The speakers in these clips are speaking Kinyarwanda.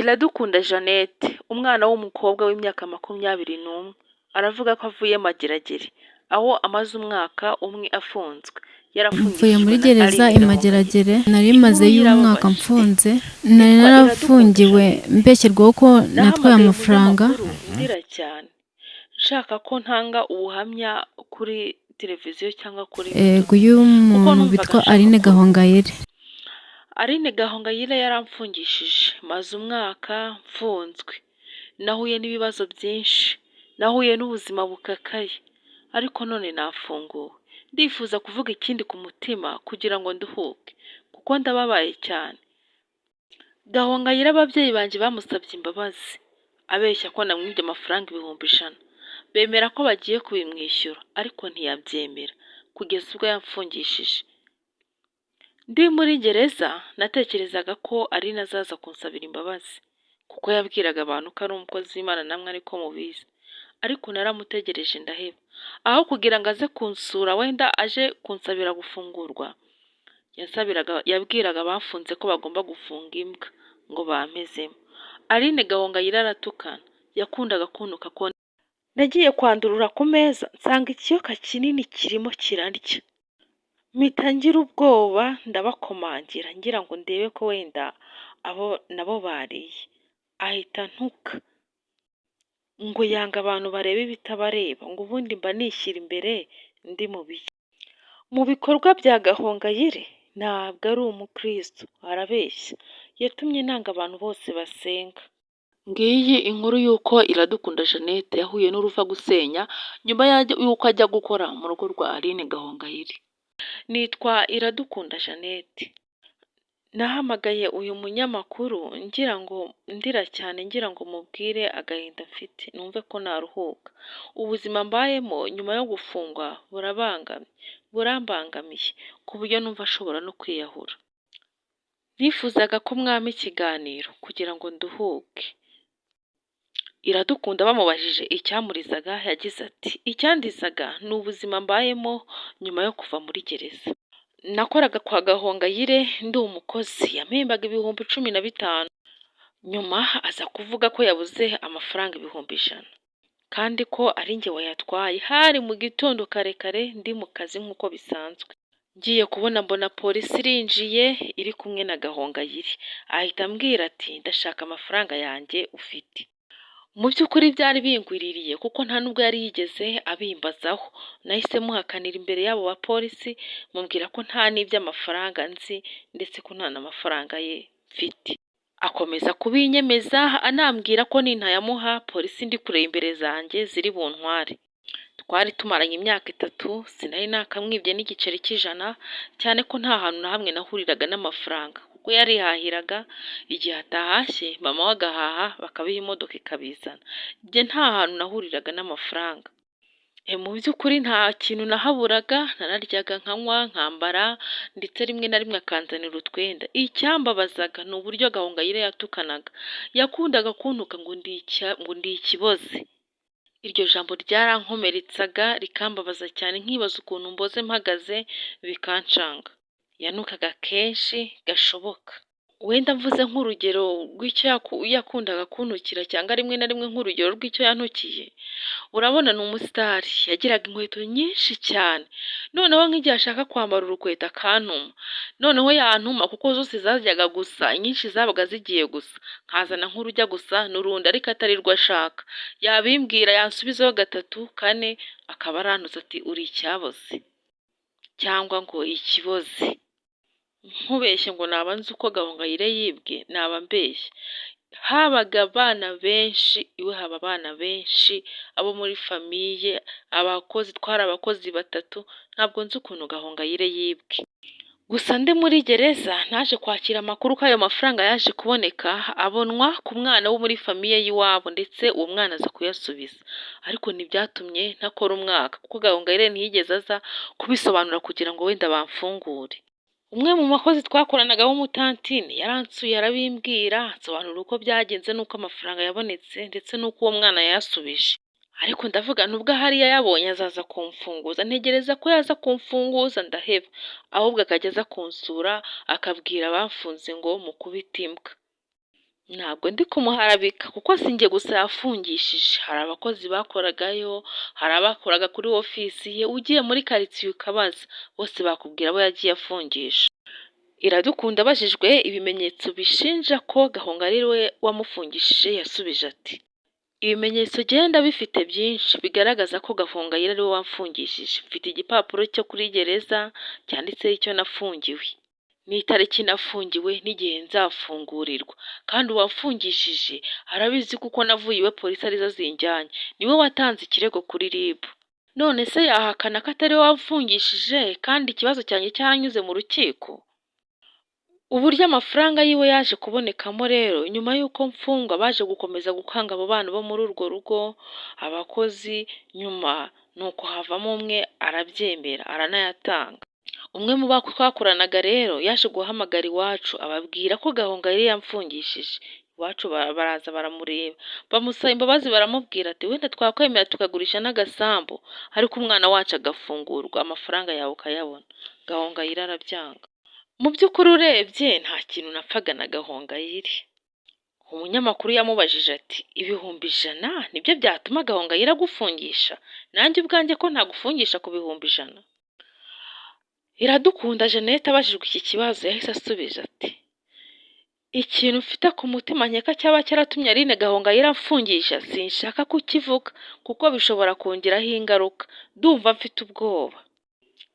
Iradukunda Jeannette, umwana w'umukobwa w'imyaka 21, aravuga ko avuye Mageragere, aho amaze umwaka umwe afunzwe. Mvuye muri Yarafungishijwe na gereza Aline Mageragere, Gahongayire. nari Inkuru mazeyo umwaka irababaje. mfunze, nari Nitwa Iradukunda narafungiwe Jeannette. mbeshyerwaho ko natwaye Nahamagaye amafaranga. umunyamakuru ndira cyane, nshaka ko ntanga ubuhamya kuri televiziyo cyangwa kuri Yego, YouTube, uyu kuko muntu numvaga witwa nshaka Aline ko Gahongayire. Aline Gahongayire yaramfungishije, maze umwaka mfunzwe. Nahuye n'ibibazo byinshi, nahuye n'ubuzima bukakaye, ariko none nafunguwe. Ndifuza kuvuga ikindi ku mutima kugira ngo nduhuke, kuko ndababaye cyane. Gahongayire ababyeyi banjye bamusabye imbabazi, abeshya ko namwibye amafaranga 100,000. Bemera ko bagiye kubimwishyura, ariko ntiyabyemera kugeza ubwo yamfungishije. Ndi muri gereza natekerezaga ko Aline azaza kunsabira imbabazi, kuko yabwiraga abantu ko ari umukozi w'Imana, namwe ariko mubizi. Ariko naramutegereje ndaheba. Aho kugira ngo aze kunsura wenda aje kunsabira gufungurwa, yabwiraga abafunze ko bagomba gufunga imbwa ngo bampezemo. Aline Gahongayire aratukana, yakundaga kuntuka ko nagiye kwandurura ku meza nsanga ikiyoka kinini kirimo kirarya. Mpita ngira ubwoba ndabakomangira ngira ngo ndebe ko wenda abo nabo bariye. Ahita ntuka ngo yanga abantu bareba ibitabareba, ngo ubundi mba nishyira imbere ndi mu biki. Mu bikorwa bya Gahongayire ntabwo ari umukristo, arabeshya. Yatumye nanga abantu bose basenga. Ngiyi inkuru y'uko Iradukunda Jeannette yahuye n'uruva gusenya nyuma y'uko ajya gukora mu rugo rwa Aline Gahongayire. Nitwa Iradukunda Jeannette. Nahamagaye uyu munyamakuru ngira ngo ndira cyane, ngira ngo mubwire agahinda mfite, numve ko naruhuka. Ubuzima mbayemo nyuma yo gufungwa burambangamiye ku buryo numva ashobora no kwiyahura. Nifuzaga ko mwampa ikiganiro kugira ngo nduhuke. Iradukunda bamubajije icyamurizaga, yagize ati icyandizaga ni ubuzima mbayemo nyuma yo kuva muri gereza. Nakoraga kwa Gahongayire ndi umukozi, yampembaga 15,000. Nyuma aza kuvuga ko yabuze amafaranga 100,000, kandi ko ari njye wayatwaye. Hari mu gitondo kare kare ndi mu kazi nk'uko bisanzwe. Ngiye kubona mbona polisi irinjiye iri kumwe na Gahongayire, ahita ambwira ati ndashaka amafaranga yanjye ufite. Mu by'ukuri byari bingwiririye kuko nta nubwo yari yigeze abimbazaho. Nahise muhakanira imbere y'abo bapolisi, mubwira ko nta n'iby'amafaranga nzi ndetse ko nta n'amafaranga ye mfite. Akomeza kubinyemeza anambwira ko nintayamuha polisi ndi kureba imbere zanjye ziri buntware. Twari tumaranye imyaka 3, sinari nakamwibye n'igiceri cy'ijana, cyane ko nta hantu na hamwe nahuriraga n'amafaranga, kuko yarihahiraga. Igihe atahashye mama we agahaha bakabiha imodoka ikabizana. Njye nta hantu nahuriraga n'amafaranga. Mu by'ukuri nta kintu nahaburaga, nararyaga nkanywa nkambara, ndetse rimwe na rimwe akanzanira utwenda. Icyambabazaga ni uburyo Gahongayire yatukanaga, yakundaga kuntuka ngo ndi ikiboze. Iryo jambo ryarankomeretsaga rikambabaza cyane, nkibaza ukuntu mboze mpagaze bikancanga. Yanukaga kenshi gashoboka. Wenda mvuze nk'urugero rw'icyo yakundaga kuntukira, cyangwa rimwe na rimwe nk'urugero rw'icyo yantukiye. Urabona ni umusitari, yagiraga inkweto nyinshi cyane. Noneho nk'igihe ashaka kwambara urukweto akantuma, noneho yantuma kuko zose zajyaga gusa, inyinshi zabaga zigiye gusa, nkazana nk'urujya gusa n'urundi ariko atari rwo ashaka. Yabimbwira yansubizaho 3, 4, akaba arantutse ati uri icyaboze, cyangwa ngo ikiboze. Nkubeshye ngo naba nzi uko Gahongayire yibwe, naba mbeshye. Habaga abana benshi, iwe haba abana benshi, abo muri famiye, abakozi, twari abakozi 3. Ntabwo nzi ukuntu Gahongayire yibwe. Gusa ndi muri gereza naje kwakira amakuru ko ayo mafaranga yaje kuboneka, abonwa ku mwana wo muri famiye y'iwabo, ndetse uwo mwana aza kuyasubiza. Ariko ntibyatumye ntakora umwaka, kuko Gahongayire ntiyigeze aza kubisobanura kugira ngo wenda bamfungure. Umwe mu bakozi twakoranaga w'umutantine yaransuye arabimbwira, nsobanura uko byagenze n'uko amafaranga yabonetse, ndetse n'uko uwo mwana yayasubije. Ariko ndavuga nubwo ahari yayabonye azaza kumfunguza, ntegereza ko yaza kumfunguza ndaheba, ahubwo akajya aza kunsura akabwira abafunze ngo mukubite imbwa. ntabwo ndi kumuharabika kuko si njye gusa yafungishije, hari abakozi bakoragayo, hari abakoraga kuri ofisi ye, ugiye muri karitsiye ukabaza bose bakubwira abo yagiye afungisha. Iradukunda abajijwe ibimenyetso bishinja ko Gahongayire we wamufungishije yasubije ati ibimenyetso genda bifite byinshi bigaragaza ko Gahongayire ari we wamfungishije. Mfite igipapuro cyo kuri gereza cyanditseho icyo nafungiwe n'itariki nafungiwe n'igihe nzafungurirwa, kandi uwamfungishije arabizi kuko navuye iwe polisi arizo zinjyanye, niwe watanze ikirego kuri RIB. None se yahakana ko atari we wamfungishije kandi ikibazo cyanjye cyaranyuze mu rukiko? Uburyo amafaranga yiwe yaje kubonekamo rero, nyuma y'uko mfungwa baje gukomeza gukanga abo bana bo muri urwo rugo, abakozi, nyuma nuko havamo umwe arabyemera aranayatanga. Umwe mu bo twakoranaga rero yaje guhamagara iwacu ababwira ko Gahongayire yamfungishije. Iwacu baraza baramureba, bamusaba imbabazi, baramubwira ati wenda twakwemera tukagurisha n'agasambu, ariko umwana wacu agafungurwa amafaranga yawe ukayabona. Gahongayire arabyanga. Mu by'ukuri urebye nta kintu napfaga na Gahongayire. Umunyamakuru yamubajije ati ibihumbi 100 nibyo byatuma Gahongayire agufungisha? Nanjye ubwanjye ko ntagufungisha ku bihumbi 100. Iradukunda Jeannette abajijwe iki kibazo yahise asubiza ati ikintu mfite ku mutima nkeka cyaba cyaratumye Aline Gahongayire amfungisha sinshaka kukivuga kuko bishobora kongeraho ingaruka, ndumva mfite ubwoba.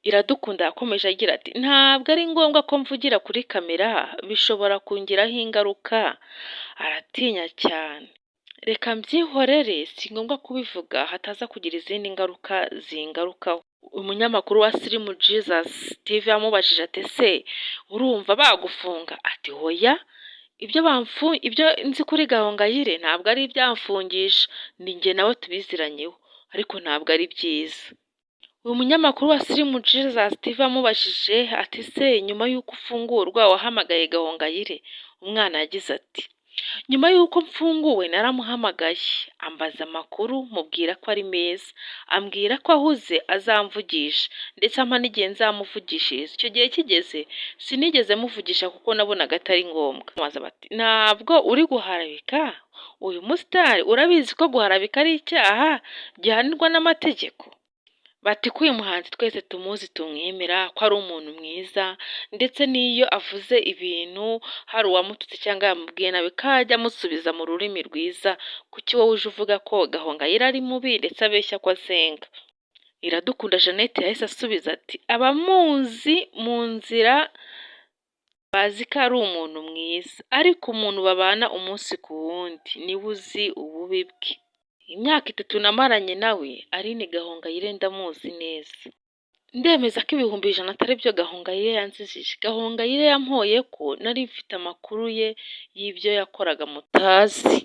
Iradukunda yakomeje agira ati ntabwo ari ngombwa ko mvugira kuri kamera, bishobora kongeraho ingaruka. Aratinya cyane. Reka mbyihorere, si ngombwa kubivuga hataza kugira izindi ngaruka zingarukaho. Umunyamakuru wa Slim Jesus TV yamubajije ati se urumva bagufunga? Ati hoya, ibyo nzi kuri Gahongayire ntabwo ari ibyamfungisha, ni njye nawe tubiziranyeho, ariko ntabwo ari byiza. Uyu munyamakuru wa Slim Jesus TV yamubajije ati se nyuma y'uko ufungurwa wahamagaye Gahongayire? Umwana yagize ati nyuma y'uko mfunguwe naramuhamagaye ambaza amakuru, mubwira ko ari meza, ambwira ko ahuze azamvugisha ndetse ampa n'igihe nzamuvugishiriza. Icyo gihe kigeze sinigeze muvugisha kuko nabonaga atari ngombwa. Bati ntabwo uri guharabika uyu musitari? Urabizi ko guharabika ari icyaha gihanirwa n'amategeko? Bati ko uyu muhanzi twese tumuzi tumwemera ko ari umuntu mwiza, ndetse n'iyo avuze ibintu hari uwamututse cyangwa yamubwiye nabi kajya amusubiza mu rurimi rwiza, kuki wowe uje uvuga ko Gahongayire ari mubi ndetse abeshya ko asenga? Iradukunda Jeannette yahise asubiza ati abamuzi mu nzira bazi ko ari umuntu mwiza, ariko umuntu babana umunsi ku wundi niwe uzi ububi bwe. Imyaka 3 namaranye nawe Aline Gahongayire ndamuzi neza, ndemeza ko ibihumbi 100 atari byo Gahongayire yanzijije. Gahongayire yampoye ko nari mfite amakuru ye y'ibyo yakoraga mutazi.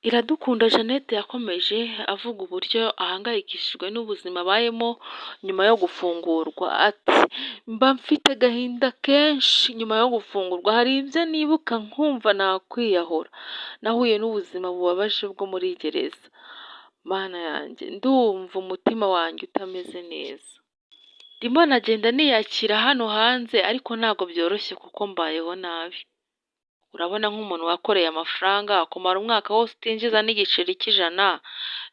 Iradukunda Jeannette yakomeje avuga uburyo ahangayikishijwe n'ubuzima abayemo nyuma yo gufungurwa. Ati mba mfite agahinda kenshi nyuma yo gufungurwa, hari ibyo nibuka nkumva nakwiyahura. Nahuye n'ubuzima bubabaje bwo muri gereza. Mana yanjye, ndumva umutima wanjye utameze neza. Ndimo nagenda niyakira hano hanze, ariko ntabwo byoroshye kuko mbayeho nabi. Urabona nk'umuntu wakoreye amafaranga akumara umwaka wose utinjiza n'igiceri cy'100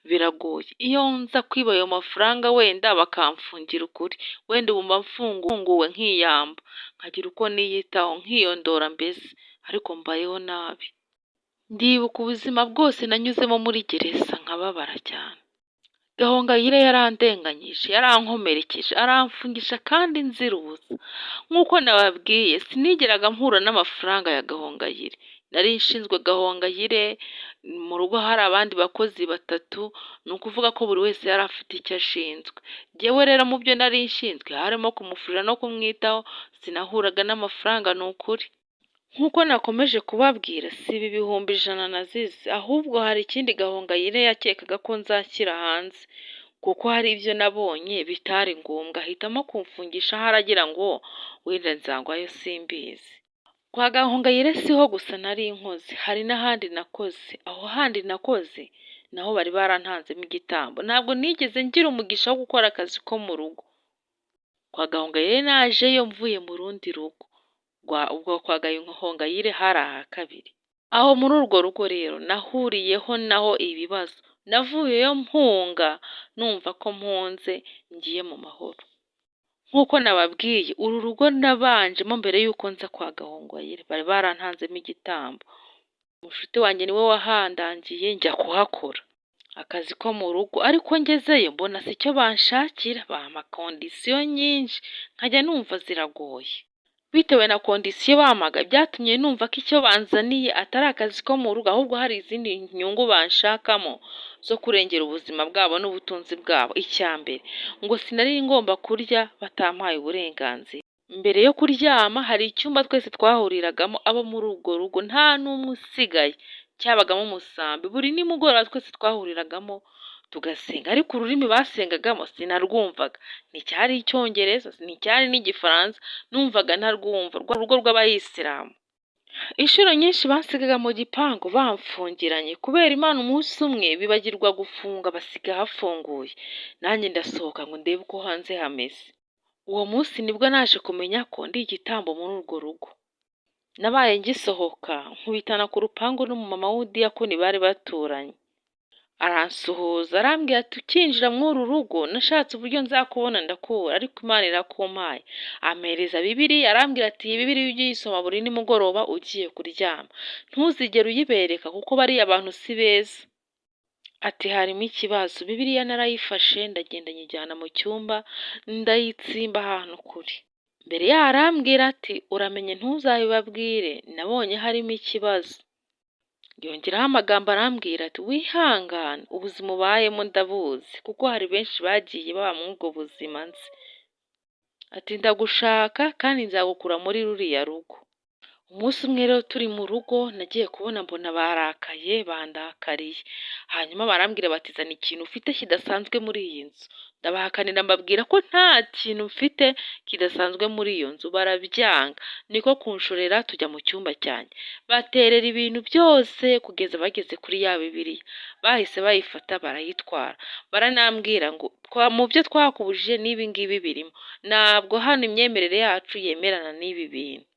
biragoye. Iyo nza kwiba ayo mafaranga wenda bakamfungira ukuri, wenda ubu mfunguwe nkiyamba, nkagira uko niyitaho nkiyondora mbese, ariko mbayeho nabi. Ndibuka ubuzima bwose nanyuzemo muri gereza nkababara cyane. Gahongayire yarandenganyije, yarankomerekeje, aramfungisha kandi nzira ubusa. Nk'uko nababwiye sinigeraga mpura n'amafaranga ya Gahongayire. Nari nshinzwe Gahongayire, mu rugo hari abandi bakozi 3, ni ukuvuga ko buri wese yari afite icyo ashinzwe. Jyewe rero mu byo nari nshinzwe harimo kumufurira no kumwitaho, sinahuraga n'amafaranga ni ukuri. Nk'uko nakomeje kubabwira si ibi bihumbi 100 nazize, ahubwo hari ikindi Gahongayire yakekaga ko nzashyira hanze, kuko hari ibyo nabonye bitari ngombwa ahitamo kumfungisha aho aragira ngo wenda nzangwayo simbizi. Kwa Gahongayire siho gusa nari inkozi, hari n'ahandi nakoze. Aho handi nakoze naho bari barantanzemo igitambo, ntabwo nigeze ngira umugisha wo gukora akazi ko mu rugo. Kwa Gahongayire najeyo mvuye mu rundi rugo, ubwo kwa Gahongayire hari aha kabiri. Aho muri urwo rugo rero nahuriyeho naho ibibazo, navuyeyo mpunga numva ko mpunze ngiye mu mahoro. Nk'uko nababwiye uru rugo nabanjemo mbere y'uko nza kwa Gahongayire, bari barantanzemo igitambo. Umushuti wanjye niwe wahandangiye njya kuhakora akazi ko mu rugo, ariko ngezeyo mbona si cyo banshakira, bampa kondisiyo nyinshi nkajya numva ziragoye. Bitewe na kondisiyo bampaga byatumye numva ko icyo banzaniye atari akazi ko mu rugo, ahubwo hari izindi nyungu banshakamo zo kurengera ubuzima bwabo n'ubutunzi bwabo. Icya mbere ngo sinari ngomba kurya batampaye uburenganzira. Mbere yo kuryama hari icyumba twese twahuriragamo abo muri urwo rugo, nta n'umwe usigaye, cyabagamo umusambi. Buri nimugoroba twese twahuriragamo tugasenga, ariko ururimi basengagamo sinarwumvaga, nticyari icyongereza nticyari n'igifaransa, numvaga ntarwumva, rwa rugo rw'abayisilamu. Inshuro nyinshi bansigaga mu gipangu bamfungiranye, kubera Imana umunsi umwe bibagirwa gufunga basiga hafunguye, nanjye ndasohoka ngo ndebe uko hanze hameze. Uwo munsi nibwo naje kumenya ko ndi igitambo muri urwo rugo. Nabaye ngisohoka nkubitana ku rupangu n'umumama w'udiyakoni bari baturanye, aransuhuza arambwira ati ukinjira muri uru rugo nashatse uburyo nzakubona ndakubura, ariko Imana irakumpaye. Ampereza Bibiliya arambwira ati iyi Bibiliya ujye uyisoma buri nimugoroba ugiye kuryama, ntuzigere uyibereka kuko bariya abantu si beza. Ati harimo ikibazo. Bibiliya narayifashe ndagenda nyijyana mu cyumba ndayitsimba ahantu kure. Mbere yaho arambwira ati uramenye ntuzabibabwire, nabonye harimo ikibazo. Yongeraho amagambo arambwira ati wihangane, ubuzima ubayemo ndabuzi kuko hari benshi bagiye baba muri ubwo buzima nzi. Ati ndagushaka kandi nzagukura muri ruriya rugo. Umunsi umwe rero turi mu rugo nagiye kubona mbona barakaye bandakariye, hanyuma barambwira bati zana ikintu ufite kidasanzwe muri iyi nzu. Ndabahakanira mbabwira ko nta kintu mfite kidasanzwe muri iyo nzu, barabyanga. Niko kunshorera tujya mu cyumba cyanjye, baterera ibintu byose kugeza bageze kuri ya Bibiliya, bahise bayifata barayitwara. Baranambwira ngo mu byo twakubujije n'ibi ngibi birimo, ntabwo hano imyemerere yacu yemerana n'ibi bintu.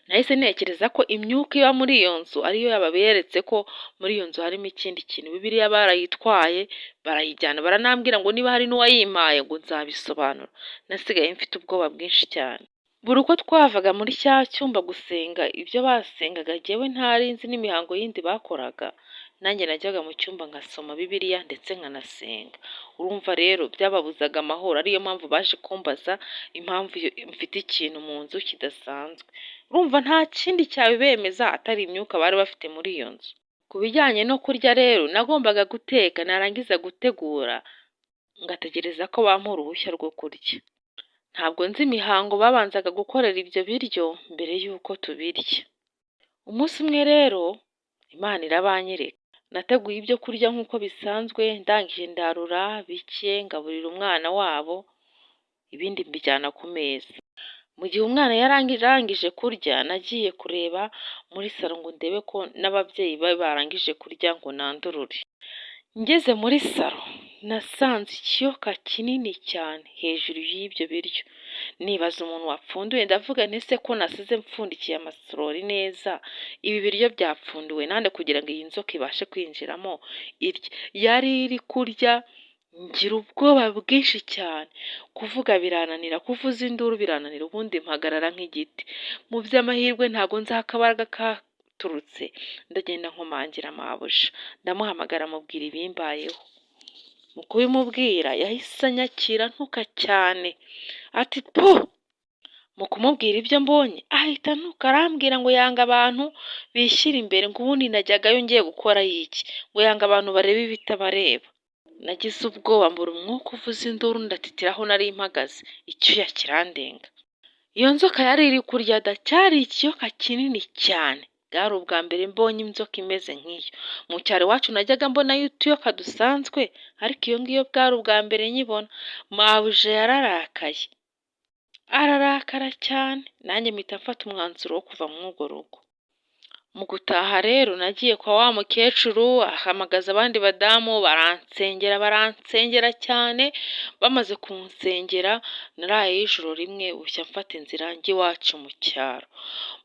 Nahise ntekereza ko imyuka iba muri iyo nzu ariyo yababeretse ko muri iyo nzu harimo ikindi kintu. Bibiliya barayitwaye barayijyana, baranambwira ngo niba hari n'uwayimpaye ngo nzabisobanura. Nasigaye mfite ubwoba bwinshi cyane. Buri uko twavaga muri cya cyumba gusenga ibyo basengaga jyewe ntari nzi n'imihango yindi bakoraga, nanjye najyaga mu cyumba ngasoma Bibiliya ndetse nkanasenga. Urumva rero byababuzaga amahoro, ariyo mpamvu baje kumbaza impamvu mfite ikintu mu nzu kidasanzwe. Urumva nta kindi cyabibemeza atari imyuka bari bafite muri iyo nzu. Ku bijyanye no kurya rero nagombaga guteka, narangiza gutegura ngategereza ko bampa uruhushya rwo kurya. Ntabwo nzi imihango babanzaga gukorera ibyo biryo mbere y'uko tubirya. Umunsi umwe rero Imana irabanyereka, nateguye ibyo kurya nk'uko bisanzwe, ndangije ndarura bike ngaburira umwana wabo, ibindi mbijyana ku meza. Mu gihe umwana yarangije kurya nagiye kureba muri salo ngo ndebe ko n'ababyeyi be barangije kurya ngo nandurure. Ngeze muri salo nasanze ikiyoka kinini cyane hejuru y'ibyo biryo. Nibaza umuntu wapfunduye, ndavuga nti ese ko nasize mpfundikiye amasorori neza, ibi biryo byapfunduwe nande kugira ngo iyi nzoka ibashe kwinjiramo irye. Yari iri kurya, ngira ubwoba bwinshi cyane, kuvuga birananira, kuvuza induru birananira, ubundi mpagarara nk'igiti. Mu by'amahirwe ntabwo nzi aho akabaraga katurutse, ndagenda nkomangira mabuja, ndamuhamagara mubwira ibimbayeho. Mu kubimubwira yahise anyakira ntuka cyane, ati po! Mu kumubwira ibyo mbonye ahita ntuka arambwira ngo yanga abantu bishyira imbere, ngo ubundi najyagayo ngiye gukora iki, ngo yanga abantu bareba ibitabareba. Nagize ubwoba mbura umwuka uvuza induru ndatitira aho nari mpagaze, icyuya kirandenga. Iyo nzoka yari iri kurya cyari ikiyoka kinini cyane. Bwari ubwa mbere mbonye inzoka imeze nk'iyo. Mu cyaro iwacu najyaga mbonayo utuyoka dusanzwe, ariko iyo ngiyo bwari ubwa mbere nyibona. Mabuja yararakaye, ararakara cyane, nanjye mpita mfata umwanzuro wo kuva muri urwo rugo. Mu gutaha rero nagiye kwa wa mukecuru, ahamagaza abandi badamu baransengera cyane. Bamaze kunsengera naraye ijoro rimwe bushya mfata inzira njya iwacu mu cyaro.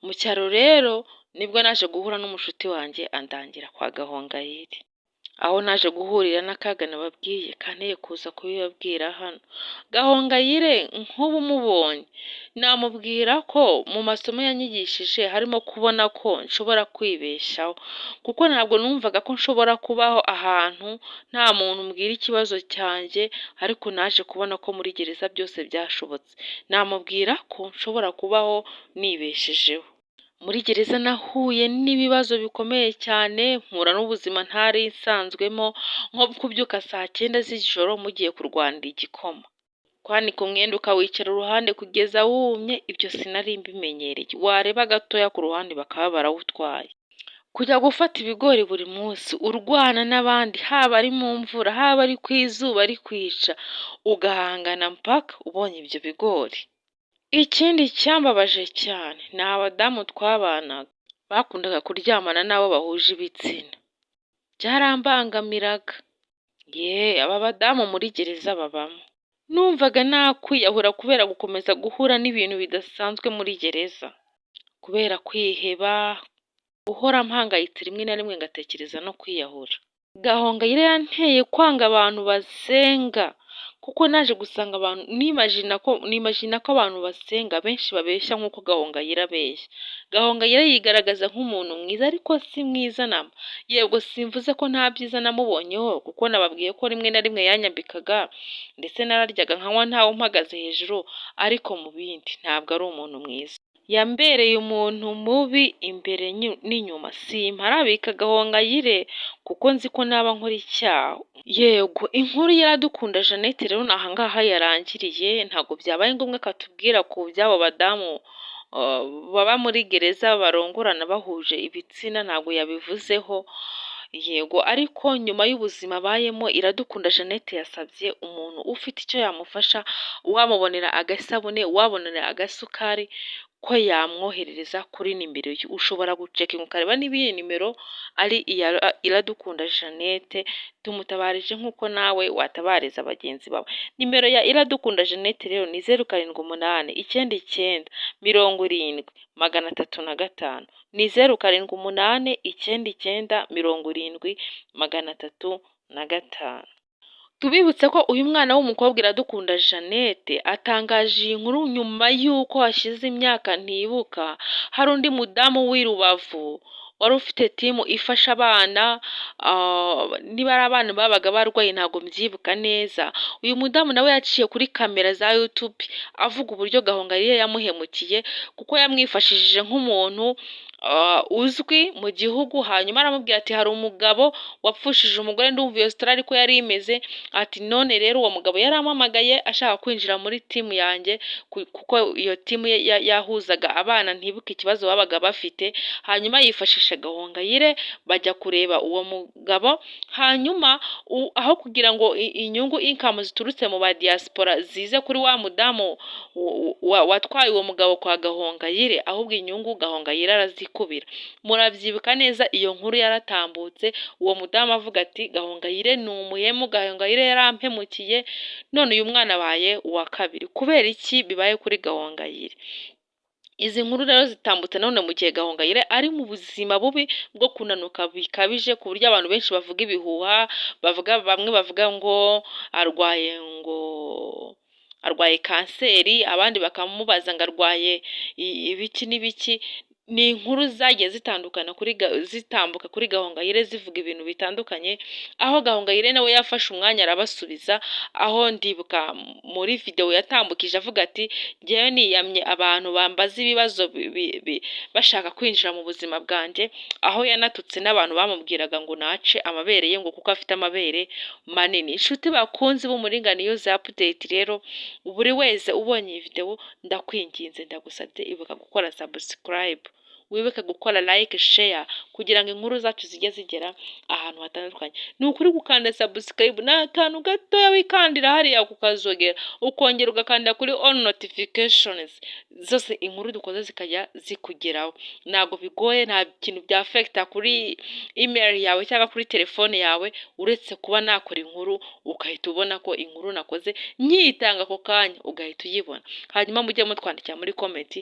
Mu cyaro rero nibwo naje guhura n'umushuti wanjye andangira kwa Gahongayire, aho naje guhurira n'akaga nababwiye kanteye kuza kubibabwira hano. Gahongayire nk'ubu umubonye namubwira ko mu masomo yanyigishije harimo kubona ko nshobora kwibeshaho, kuko ntabwo numvaga ko nshobora kubaho ahantu nta muntu mbwira ikibazo cyanjye, ariko naje kubona ko muri gereza byose byashobotse. Namubwira ko nshobora kubaho nibeshejeho. Muri gereza nahuye n'ibibazo bikomeye cyane, mpura n'ubuzima ntari nsanzwemo, nko kubyuka saa 9 z'ijoro mugiye kurwanira igikoma, kwanika umwenda ukawicara uruhande kugeza wumye, ibyo sinari mbimenyereye. Wareba gatoya ku ruhande bakaba barawutwaye. Kujya gufata ibigori buri munsi urwana n'abandi, haba ari mu mvura, haba ari ku izuba ari kwica, ugahangana mpaka ubonye ibyo bigori. Ikindi cyambabaje cyane ni abadamu twabanaga bakundaga kuryamana n'abo bahuje ibitsina, byarambangamiraga. Aba badamu muri gereza babamo, numvaga nakwiyahura kubera gukomeza guhura n'ibintu bidasanzwe muri gereza, kubera kwiheba, guhora mpangayitse, rimwe na rimwe ngatekereza no kwiyahura. Gahongayire yanteye kwanga abantu basenga, kuko naje gusanga abantu nimagina ko abantu basenga benshi babeshya nk'uko Gahongayire abeshya. Gahongayire yigaragaza nk'umuntu mwiza, ariko si mwiza namba. Yego simvuze ko nta byiza namubonyeho, kuko nababwiye ko rimwe na rimwe yanyambikaga, ndetse nararyaga nkanywa ntawe mpagaze hejuru, ariko mu bindi ntabwo ari umuntu mwiza. Yambereye umuntu mubi imbere n'inyuma. Simparabika Gahongayire kuko nzi ko naba nkora icyaha. Yego, inkuru y'Iradukunda Jeannette rero ni ahangaha yarangiriye. Ntabwo byabaye ngombwa katubwira ku by'abo badamu baba muri gereza barongorana bahuje ibitsina, ntabwo yabivuzeho. Yego, ariko nyuma y'ubuzima abayemo, Iradukunda Jeannette yasabye umuntu ufite icyo yamufasha, wamubonera agasabune, wabonera agasukari, ko yamwoherereza kuri nimero ye. Ushobora gucekinga ukareba niba iyi nimero ari iya Iradukunda Jeannette, tumutabarije nk'uko nawe watabariza bagenzi bawe. Nimero ya Iradukunda Jeannette rero ni 078 99 70 305, ni 078 99 70 305. Tubibutse ko uyu mwana w'umukobwa Iradukunda Jeannette atangaje iyi nkuru nyuma y'uko hashize imyaka ntibuka hari undi mudamu w'i Rubavu wari ufite timu ifasha abana, niba ari abana babaga barwaye ntabwo mbyibuka neza. Uyu mudamu nawe yaciye kuri kamera za YouTube avuga uburyo Gahongayire yamuhemukiye, kuko yamwifashishije nk'umuntu uzwi mu gihugu. Hanyuma aramubwira ati hari umugabo wapfushije umugore, ndumva iyo story ariko yari imeze. Ati none rero uwo mugabo yarampamagaye ashaka kwinjira muri timu yanjye, kuko iyo timu yahuzaga abana ntibuke ikibazo babaga bafite. Hanyuma yifashisha Gahongayire, bajya kureba uwo mugabo. Hanyuma aho kugira ngo inyungu income ziturutse mu ba diaspora zize kuri wa mudamu watwaye uwo mugabo kwa Gahongayire, ahubwo inyungu Gahongayire arazikubira. Murabyibuka neza, iyo nkuru yaratambutse, uwo mudamu avuga ati Gahongayire ni umuhemu, Gahongayire yarampemukiye, none uyu mwana abaye uwa kabiri. Kubera iki bibaye kuri Gahongayire? Izi nkuru rero zitambutse none mu gihe Gahongayire ari mu buzima bubi bwo kunanuka bikabije, ku buryo abantu benshi bavuga ibihuha, bamwe bavuga ngo arwaye kanseri, abandi bakamubaza ngo arwaye ibiki n'ibiki. Ni inkuru zagiye zitambuka kuri Gahongayire zivuga ibintu bitandukanye, aho Gahongayire nawe yafashe umwanya arabasubiza. Aho ndibuka muri video yatambukije avuga ati ngewe niyamye abantu bambaza ibibazo bashaka kwinjira mu buzima bwanjye, aho yanatutse n'abantu bamubwiraga ngo nace amabere ye ngo kuko afite amabere manini. Inshuti bakunzi b'umuringani news update rero, buri wese ubonye iyi video ndakwinginze, ndagusabye ibuka gukora subscribe, wibuke gukora like, share, kugira ngo inkuru zacu zijye zigera ahantu hatandukanye. Ni ukuri gukanda subscribe n'akantu gatoya wikandira hariya kukazogera, ukongera ugakanda kuri all notifications, zose inkuru dukoze zikajya zikugeraho. Ntabwo bigoye, nta kintu bya affecta kuri email yawe cyangwa kuri telefone yawe, uretse kuba nakora inkuru ukahita ubona ko inkuru nakoze nyitanga ako kanya ugahita uyibona. Hanyuma mujye mutwandikira muri comment